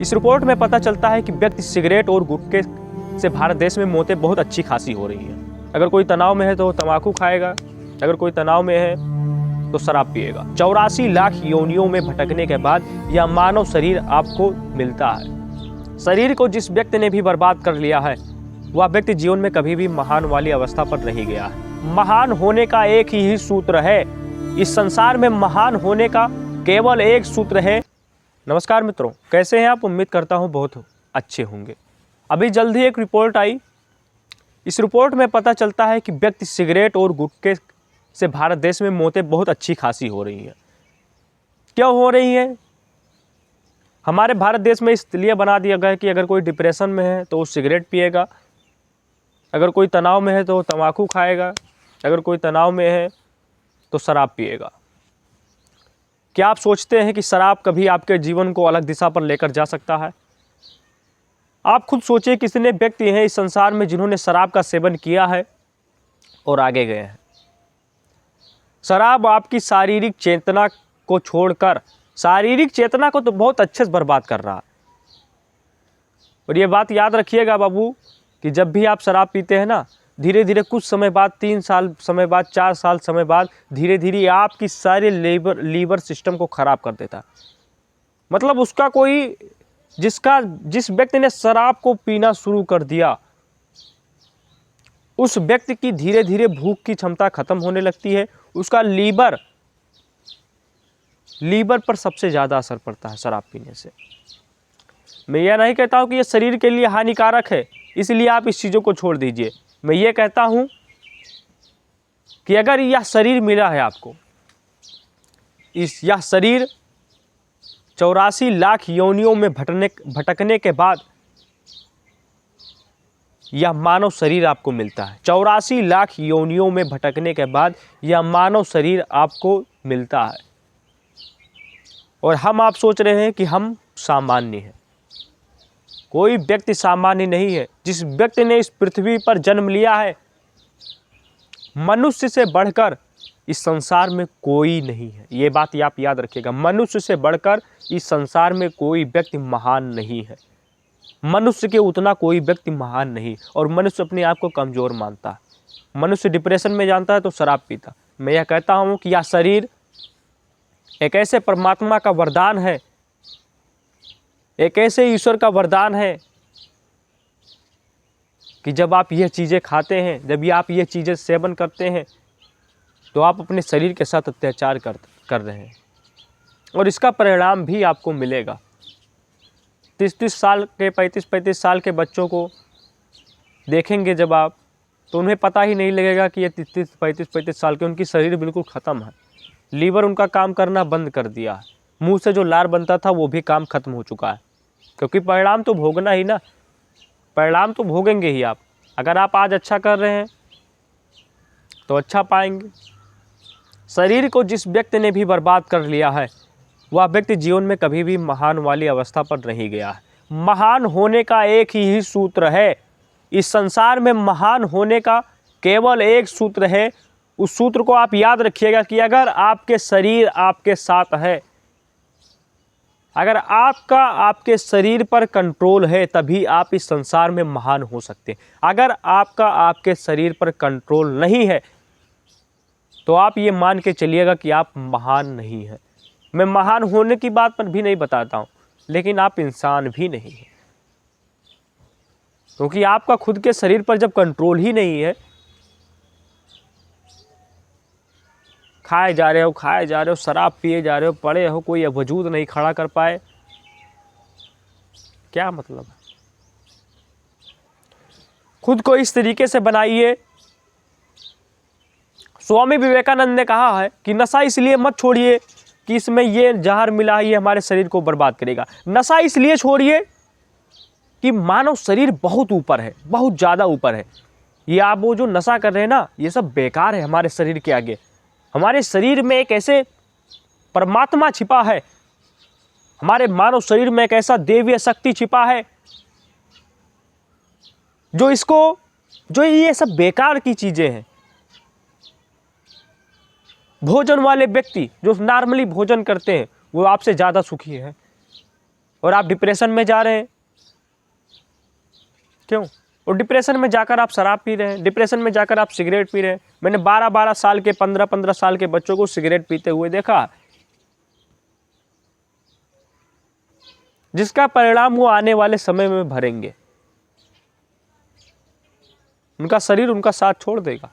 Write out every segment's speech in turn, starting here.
इस रिपोर्ट में पता चलता है कि व्यक्ति सिगरेट और गुटखे से भारत देश में मौतें बहुत अच्छी खासी हो रही हैं। अगर कोई तनाव में है तो तंबाकू खाएगा, अगर कोई तनाव में है तो शराब पिएगा। 84 लाख योनियों में भटकने के बाद यह मानव शरीर आपको मिलता है। शरीर को जिस व्यक्ति ने भी बर्बाद कर लिया है वह व्यक्ति जीवन में कभी भी महान वाली अवस्था पर नहीं गया है। महान होने का एक ही सूत्र है, इस संसार में महान होने का केवल एक सूत्र है। नमस्कार मित्रों, कैसे हैं आप? उम्मीद करता हूं बहुत अच्छे होंगे। अभी जल्द ही एक रिपोर्ट आई। इस रिपोर्ट में पता चलता है कि व्यक्ति सिगरेट और गुटखे से भारत देश में मौतें बहुत अच्छी खासी हो रही हैं। क्यों हो रही हैं? हमारे भारत देश में इसलिए बना दिया गया है कि अगर कोई डिप्रेशन में है तो वो सिगरेट पिएगा, अगर कोई तनाव में है तो तंबाकू खाएगा, अगर कोई तनाव में है तो शराब पिएगा। क्या आप सोचते हैं कि शराब कभी आपके जीवन को अलग दिशा पर लेकर जा सकता है? आप खुद सोचिए, कितने व्यक्ति हैं इस संसार में जिन्होंने शराब का सेवन किया है और आगे गए हैं। शराब आपकी शारीरिक चेतना को छोड़कर शारीरिक चेतना को तो बहुत अच्छे से बर्बाद कर रहा है। और ये बात याद रखिएगा बाबू कि जब भी आप शराब पीते हैं ना, धीरे धीरे कुछ समय बाद, 3 साल समय बाद, 4 साल समय बाद, धीरे धीरे आपकी सारे लीवर सिस्टम को खराब कर देता है। मतलब उसका कोई जिस व्यक्ति ने शराब को पीना शुरू कर दिया, उस व्यक्ति की धीरे धीरे भूख की क्षमता खत्म होने लगती है। उसका लीवर पर सबसे ज़्यादा असर पड़ता है शराब पीने से। मैं यह नहीं कहता हूँ कि यह शरीर के लिए हानिकारक है, इसलिए आप इस चीज़ों को छोड़ दीजिए। मैं ये कहता हूं कि अगर यह शरीर मिला है आपको, यह शरीर 84 लाख योनियों में भटकने के बाद यह मानव शरीर आपको मिलता है। 84 लाख योनियों में भटकने के बाद यह मानव शरीर आपको मिलता है। और आप सोच रहे हैं कि हम सामान्य हैं। कोई व्यक्ति सामान्य नहीं है। जिस व्यक्ति ने इस पृथ्वी पर जन्म लिया है, मनुष्य से बढ़कर इस संसार में कोई नहीं है। ये बात आप याद रखिएगा, मनुष्य से बढ़कर इस संसार में कोई व्यक्ति महान नहीं है। मनुष्य के उतना कोई व्यक्ति महान नहीं। और मनुष्य अपने आप को कमज़ोर मानता है। मनुष्य डिप्रेशन में जानता है तो शराब पीता। मैं यह कहता हूँ कि यह शरीर एक ऐसे परमात्मा का वरदान है, एक ऐसे ईश्वर का वरदान है कि जब आप ये चीज़ें खाते हैं, जब आप ये चीज़ें सेवन करते हैं, तो आप अपने शरीर के साथ अत्याचार कर रहे हैं। और इसका परिणाम भी आपको मिलेगा। 30-30 साल के 35-35 साल के बच्चों को देखेंगे जब आप, तो उन्हें पता ही नहीं लगेगा कि ये 30-35 साल के, उनकी शरीर बिल्कुल ख़त्म है। लीवर उनका काम करना बंद कर दिया है। मुंह से जो लार बनता था वो भी काम खत्म हो चुका है। क्योंकि परिणाम तो भोगना ही ना, परिणाम तो भोगेंगे ही आप। अगर आप आज अच्छा कर रहे हैं तो अच्छा पाएंगे। शरीर को जिस व्यक्ति ने भी बर्बाद कर लिया है वह व्यक्ति जीवन में कभी भी महान वाली अवस्था पर नहीं गया है। महान होने का एक ही सूत्र है, इस संसार में महान होने का केवल एक सूत्र है। उस सूत्र को आप याद रखिएगा कि अगर आपके शरीर आपके साथ है, अगर आपके शरीर पर कंट्रोल है, तभी आप इस संसार में महान हो सकते हैं। अगर आपके शरीर पर कंट्रोल नहीं है तो आप ये मान के चलिएगा कि आप महान नहीं हैं। मैं महान होने की बात पर भी नहीं बताता हूँ, लेकिन आप इंसान भी नहीं हैं। क्योंकि आपका खुद के शरीर पर जब कंट्रोल ही नहीं है, खाए जा रहे हो, शराब पिए जा रहे हो, पड़े हो, कोई वजूद नहीं खड़ा कर पाए, क्या मतलब है? खुद को इस तरीके से बनाइए। स्वामी विवेकानंद ने कहा है कि नशा इसलिए मत छोड़िए कि इसमें ये जहर मिला है, ये हमारे शरीर को बर्बाद करेगा। नशा इसलिए छोड़िए कि मानव शरीर बहुत ऊपर है, बहुत ज़्यादा ऊपर है। ये आप वो जो नशा कर रहे हैं ना, ये सब बेकार है हमारे शरीर के आगे। हमारे शरीर में एक ऐसे परमात्मा छिपा है, हमारे मानव शरीर में एक ऐसा देवीय शक्ति छिपा है जो ये सब बेकार की चीज़ें हैं। भोजन वाले व्यक्ति जो नॉर्मली भोजन करते हैं वो आपसे ज़्यादा सुखी हैं। और आप डिप्रेशन में जा रहे हैं। क्यों? और डिप्रेशन में जाकर आप शराब पी रहे हैं, डिप्रेशन में जाकर आप सिगरेट पी रहे हैं। मैंने 12-12 साल के, 15-15 साल के बच्चों को सिगरेट पीते हुए देखा, जिसका परिणाम वो आने वाले समय में भरेंगे। उनका शरीर उनका साथ छोड़ देगा।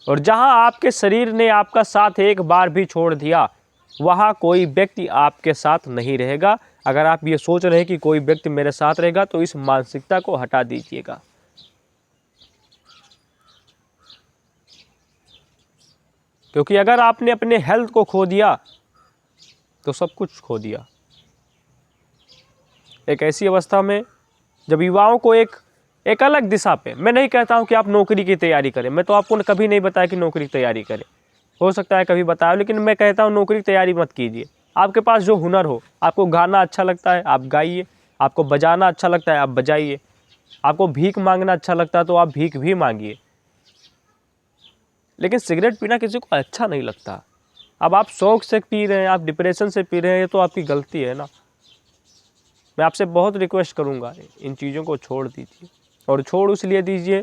और जहां आपके शरीर ने आपका साथ एक बार भी छोड़ दिया, वहां कोई व्यक्ति आपके साथ नहीं रहेगा। अगर आप ये सोच रहे हैं कि कोई व्यक्ति मेरे साथ रहेगा, तो इस मानसिकता को हटा दीजिएगा। क्योंकि अगर आपने अपने हेल्थ को खो दिया तो सब कुछ खो दिया। एक ऐसी अवस्था में जब युवाओं को एक अलग दिशा पे, मैं नहीं कहता हूं कि आप नौकरी की तैयारी करें, मैं तो आपको कभी नहीं बताया कि नौकरी की तैयारी करें, हो सकता है कभी बताया, लेकिन मैं कहता हूं नौकरी की तैयारी मत कीजिए। आपके पास जो हुनर हो, आपको गाना अच्छा लगता है आप गाइए, आपको बजाना अच्छा लगता है आप बजाइए, आपको भीख मांगना अच्छा लगता है तो आप भीख भी मांगिए। लेकिन सिगरेट पीना किसी को अच्छा नहीं लगता। अब आप शौक से पी रहे हैं, आप डिप्रेशन से पी रहे हैं, ये तो आपकी गलती है ना। मैं आपसे बहुत रिक्वेस्ट करूंगा, इन चीज़ों को छोड़ दीजिए। और छोड़ इसलिए दीजिए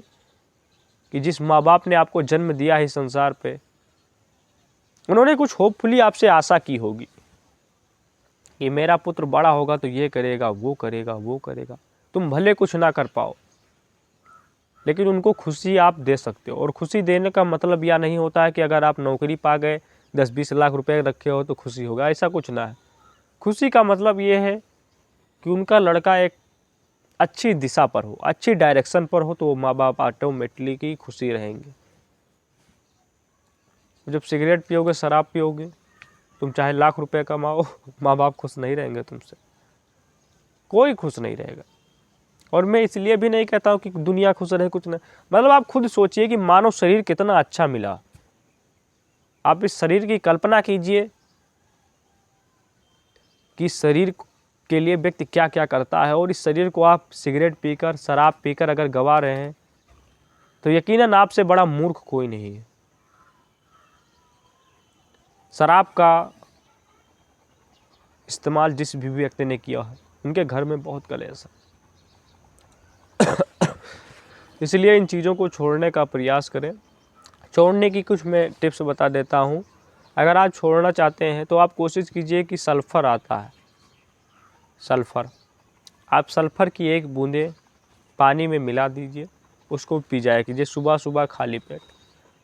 कि जिस माँ बाप ने आपको जन्म दिया है संसार पे, उन्होंने कुछ होपफुली आपसे आशा की होगी कि मेरा पुत्र बड़ा होगा तो ये करेगा, वो करेगा, वो करेगा। तुम भले कुछ ना कर पाओ, लेकिन उनको खुशी आप दे सकते हो। और खुशी देने का मतलब यह नहीं होता है कि अगर आप नौकरी पा गए, 10-20 लाख रुपए रखे हो तो खुशी होगा, ऐसा कुछ ना है। खुशी का मतलब ये है कि उनका लड़का एक अच्छी दिशा पर हो, अच्छी डायरेक्शन पर हो, तो वो माँ बाप ऑटोमेटिकली की खुशी रहेंगे। जब सिगरेट पियोगे, शराब पियोगे, तुम चाहे लाख रुपए कमाओ, माँ बाप खुश नहीं रहेंगे तुमसे, कोई खुश नहीं रहेगा। और मैं इसलिए भी नहीं कहता हूँ कि दुनिया खुश रहे, कुछ नहीं, मतलब आप खुद सोचिए कि मानव शरीर कितना अच्छा मिला। आप इस शरीर की कल्पना कीजिए कि शरीर के लिए व्यक्ति क्या क्या करता है, और इस शरीर को आप सिगरेट पीकर, शराब पीकर अगर गवा रहे हैं, तो यकीनन आपसे बड़ा मूर्ख कोई नहीं है। शराब का इस्तेमाल जिस भी व्यक्ति ने किया है, उनके घर में बहुत कलेश है। इसलिए इन चीज़ों को छोड़ने का प्रयास करें। छोड़ने की कुछ मैं टिप्स बता देता हूँ। अगर आप छोड़ना चाहते हैं तो आप कोशिश कीजिए कि सल्फ़र आता है, सल्फ़र, आप सल्फ़र की एक बूंदे पानी में मिला दीजिए, उसको पी जाया कीजिए सुबह सुबह खाली पेट।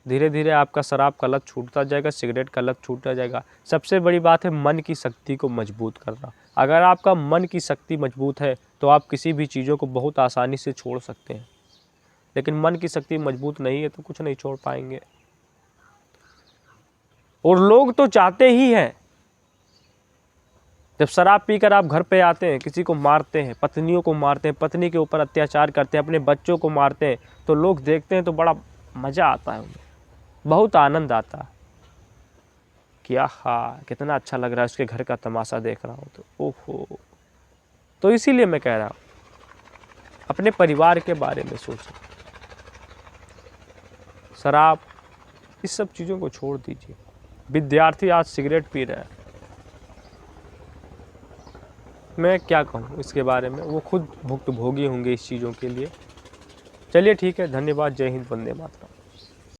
धीरे धीरे आपका शराब का लत छूटता जाएगा, सिगरेट का लत छूटता जाएगा। सबसे बड़ी बात है मन की शक्ति को मजबूत करना। अगर आपका मन की शक्ति मजबूत है तो आप किसी भी चीज़ों को बहुत आसानी से छोड़ सकते हैं। लेकिन मन की शक्ति मजबूत नहीं है तो कुछ नहीं छोड़ पाएंगे। और लोग तो चाहते ही हैं, जब शराब पीकर आप घर पे आते हैं, किसी को मारते हैं, पत्नियों को मारते हैं, पत्नी के ऊपर अत्याचार करते हैं, अपने बच्चों को मारते हैं, तो लोग देखते हैं तो बड़ा मज़ा आता है उन्हें, बहुत आनंद आता है कि आहा कितना अच्छा लग रहा है, उसके घर का तमाशा देख रहा हूँ तो ओहो। तो इसीलिए मैं कह रहा हूँ, अपने परिवार के बारे में सोचें। शराब, इस सब चीज़ों को छोड़ दीजिए। विद्यार्थी आज सिगरेट पी रहे हैं, मैं क्या कहूँ इसके बारे में, वो खुद भुक्तभोगी होंगे इस चीज़ों के लिए। चलिए ठीक है, धन्यवाद, जय हिंद, वंदे मातरम।